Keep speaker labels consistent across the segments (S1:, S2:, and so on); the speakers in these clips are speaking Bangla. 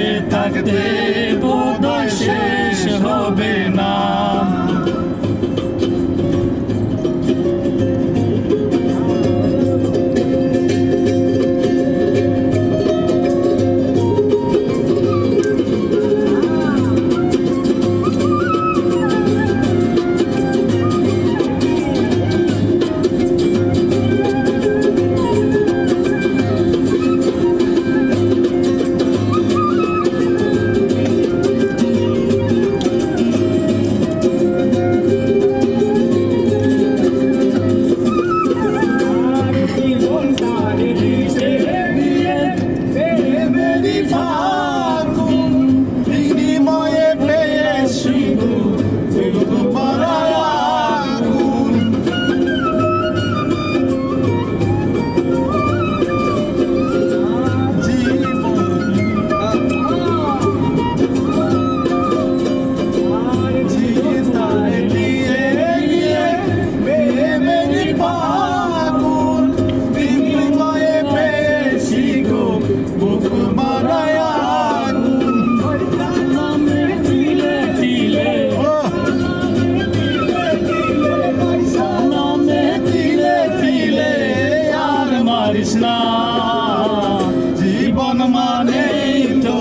S1: বেঁচে থাকতে বোধহয় শেষ হবে না। জীবন মানেই তো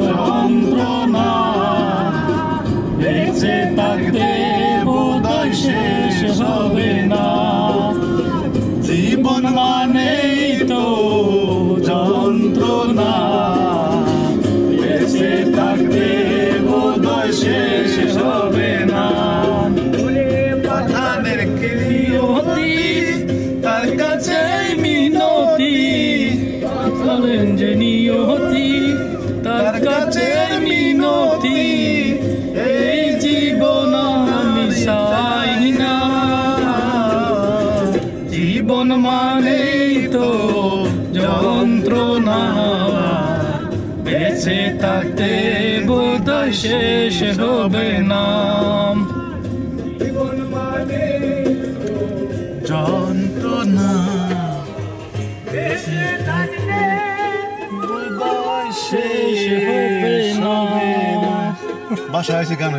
S1: যন্ত্রণা, বেঁচে থাকতে বোধহয় শেষ হবে না। জীবন মানেই তো যন্ত্রণা, বেঁচে থাকতে বোধহয় শেষ হবে না। পাঠানের কিয়তি তার কাছে মিনতি, বলেন যে নিয়তি তার কাছে মিনতি, এই জীবন আমি চাই না। জীবন মানেই তো যন্ত্রণা, বেঁচে থাকতে বোধহয় শেষ হবে না। জীবন মানে যন্ত্রণা, বেঁচে থাকতে বোধহয় শেষ হবে না।
S2: বাসায় এসে গান